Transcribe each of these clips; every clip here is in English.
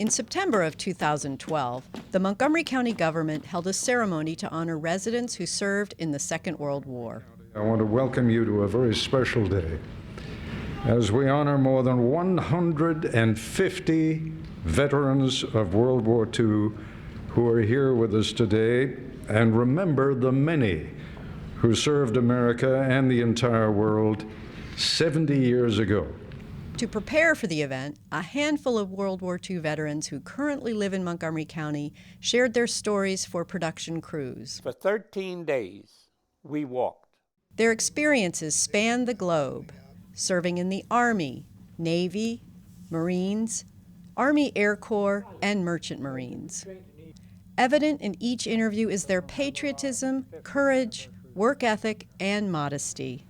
In September of 2012, the Montgomery County government held a ceremony to honor residents who served in the Second World War. I want to welcome you to a very special day as we honor more than 150 veterans of World War II who are here with us today, and remember the many who served America and the entire world 70 years ago. To prepare for the event, a handful of World War II veterans who currently live in Montgomery County shared their stories for production crews. For 13 days, we walked. Their experiences spanned the globe, serving in the Army, Navy, Marines, Army Air Corps, and Merchant Marines. Evident in each interview is their patriotism, courage, work ethic, and modesty.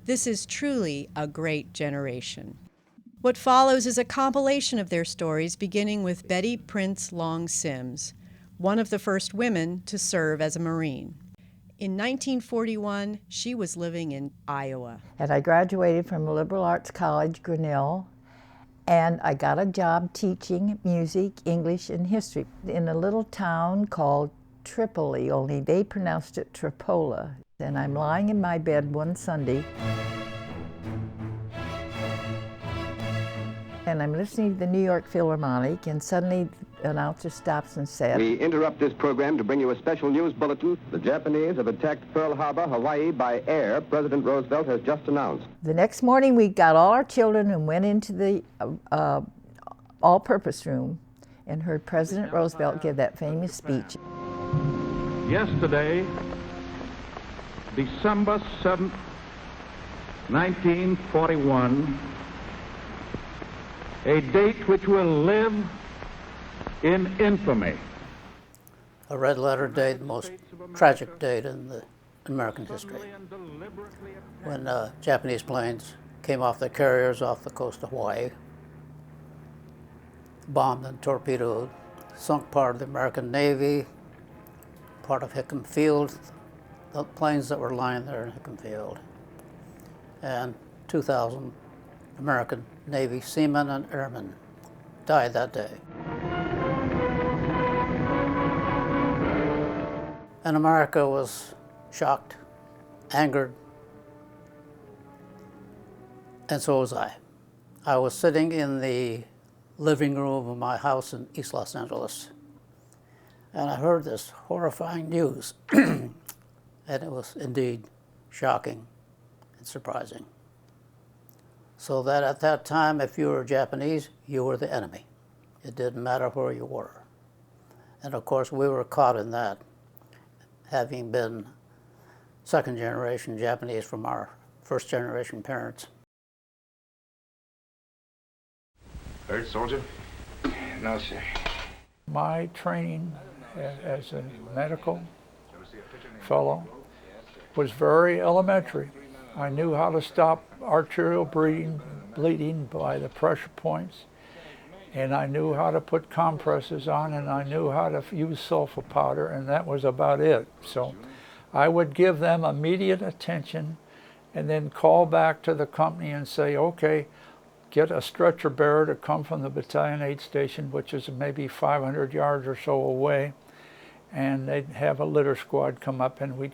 This is truly a great generation. What follows is a compilation of their stories, beginning with Betty Prince Long Sims, one of the first women to serve as a Marine. In 1941, she was living in Iowa. And I graduated from Liberal Arts College, Grinnell, and I got a job teaching music, English, and history in a little town called Tripoli, only they pronounced it Tripola. And I'm lying in my bed one Sunday, and I'm listening to the New York Philharmonic, and suddenly the announcer stops and said, "We interrupt this program to bring you a special news bulletin. The Japanese have attacked Pearl Harbor, Hawaii by air. President Roosevelt has just announced." The next morning we got all our children and went into the all-purpose room and heard President Roosevelt give that famous speech. Yesterday, December 7th, 1941, a date which will live in infamy. A red letter day, the most tragic date in the American history. When Japanese planes came off the carriers off the coast of Hawaii, bombed and torpedoed, sunk part of the American Navy, part of Hickam Field, the planes that were lying there in Hickam Field, and 2,000 American Navy seamen and airmen died that day. And America was shocked, angered, and so was I. I was sitting in the living room of my house in East Los Angeles, and I heard this horrifying news, and it was indeed shocking and surprising. So that at that time, if you were Japanese, you were the enemy. It didn't matter where you were. And of course, we were caught in that, having been second generation Japanese from our first generation parents. Hurt, soldier? No, sir. My training as a medical fellow was very elementary. I knew how to stop arterial bleeding by the pressure points, and I knew how to put compresses on, and I knew how to use sulfa powder, and that was about it. So I would give them immediate attention and then call back to the company and say, okay, get a stretcher bearer to come from the battalion aid station, which is maybe 500 yards or so away, and they'd have a litter squad come up, and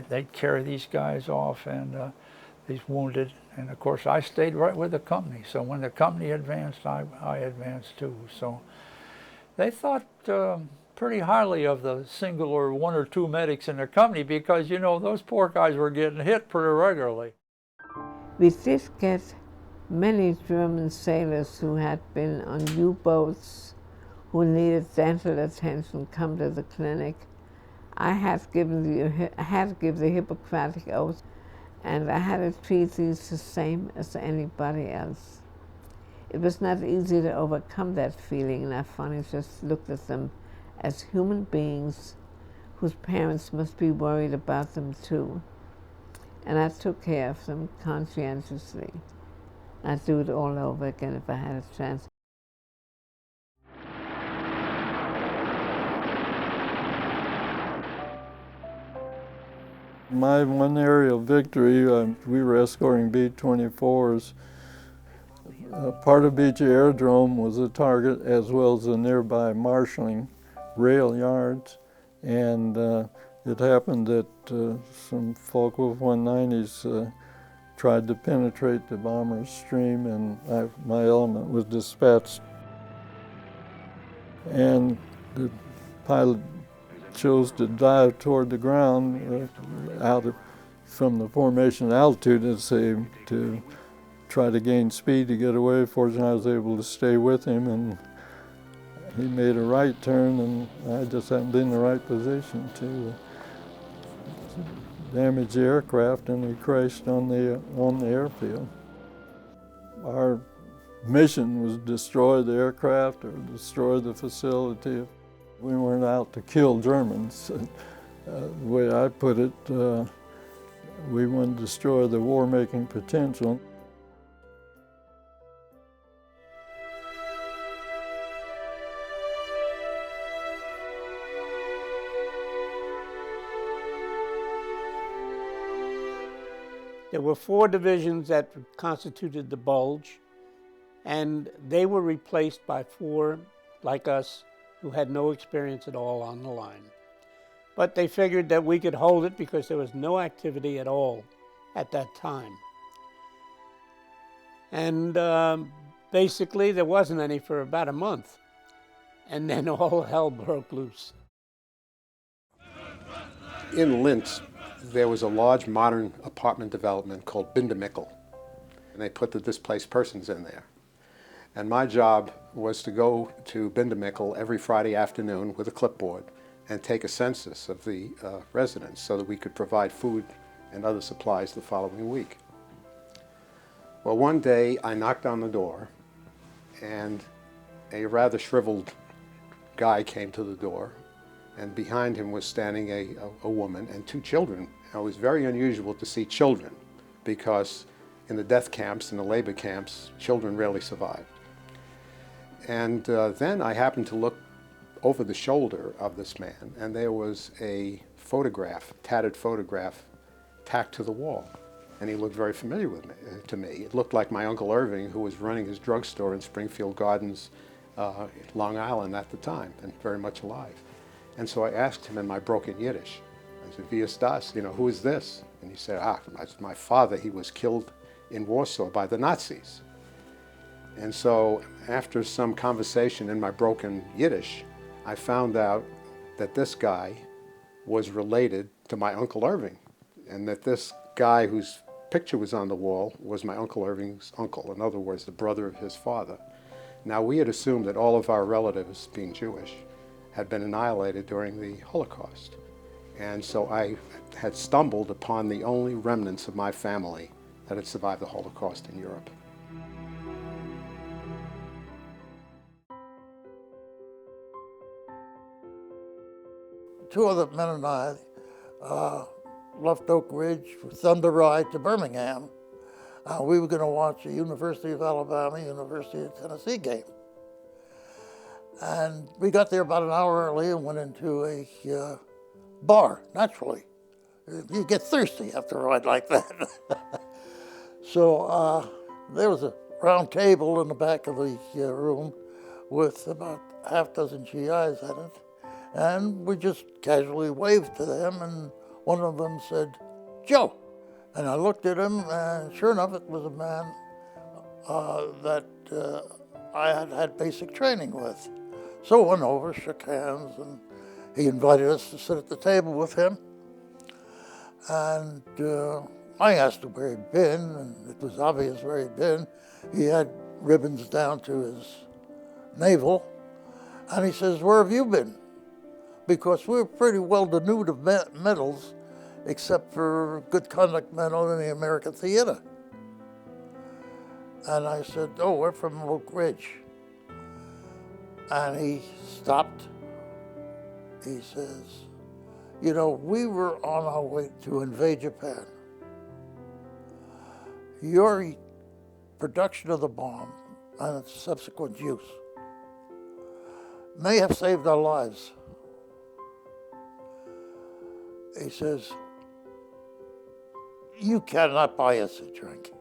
they'd carry these guys off, and these wounded. And of course I stayed right with the company, so when the company advanced, I advanced too. So they thought pretty highly of the single or one or two medics in the company, because you know those poor guys were getting hit pretty regularly. We did get many German sailors who had been on U-boats, who needed dental attention, come to the clinic. I had to give the Hippocratic Oath, and I had to treat these the same as anybody else. It was not easy to overcome that feeling, and I finally just looked at them as human beings whose parents must be worried about them too. And I took care of them conscientiously. I'd do it all over again if I had a chance. My one area of victory, we were escorting B-24s Part of Beach Aerodrome was a target, as well as the nearby marshaling rail yards. And it happened that some Focke-Wulf 190s tried to penetrate the bomber's stream, and my element was dispatched. And the pilot chose to dive toward the ground from the formation altitude, to try to gain speed to get away. Fortunately, I was able to stay with him, and he made a right turn, and I just happened to be in the right position to damage the aircraft, and he crashed on the airfield. Our mission was destroy the aircraft or destroy the facility. We weren't out to kill Germans. The way I put it, we wanted to destroy the war-making potential. There were 4 divisions that constituted the bulge, and they were replaced by 4 like us who had no experience at all on the line. But they figured that we could hold it because there was no activity at all at that time. And basically there wasn't any for about a month, and then all hell broke loose. In Linz, there was a large modern apartment development called Bindemickel, and they put the displaced persons in there. And my job was to go to Bindemickel every Friday afternoon with a clipboard and take a census of the residents so that we could provide food and other supplies the following week. Well, one day I knocked on the door, and a rather shriveled guy came to the door, and behind him was standing a woman and 2 children. It was very unusual to see children, because in the death camps and the labor camps, children rarely survived. And then I happened to look over the shoulder of this man, and there was a photograph, tattered photograph, tacked to the wall. And he looked very familiar to me. It looked like my Uncle Irving, who was running his drugstore in Springfield Gardens, Long Island at the time, and very much alive. And so I asked him in my broken Yiddish, I said, "Wie ist das? Who is this?" And he said, my father, he was killed in Warsaw by the Nazis. And so after some conversation in my broken Yiddish, I found out that this guy was related to my Uncle Irving, and that this guy whose picture was on the wall was my Uncle Irving's uncle, in other words, the brother of his father. Now, we had assumed that all of our relatives, being Jewish, had been annihilated during the Holocaust. And so I had stumbled upon the only remnants of my family that had survived the Holocaust in Europe. Two other men and I left Oak Ridge for Thunder Ride to Birmingham. We were going to watch a University of Alabama, University of Tennessee game. And we got there about an hour early and went into a bar, naturally. You get thirsty after a ride like that. So there was a round table in the back of the room with about half dozen GIs at it. And we just casually waved to them, and one of them said, "Joe." And I looked at him, and sure enough, it was a man that I had had basic training with. So I went over, shook hands, and he invited us to sit at the table with him. And I asked him where he'd been, and it was obvious where he'd been. He had ribbons down to his navel. And he says, "Where have you been?" Because we were pretty well denuded of medals, except for Good Conduct Medal in the American Theater. And I said, "Oh, we're from Oak Ridge." And he stopped. He says, "We were on our way to invade Japan. Your production of the bomb and its subsequent use may have saved our lives." He says, "You cannot buy us a drink."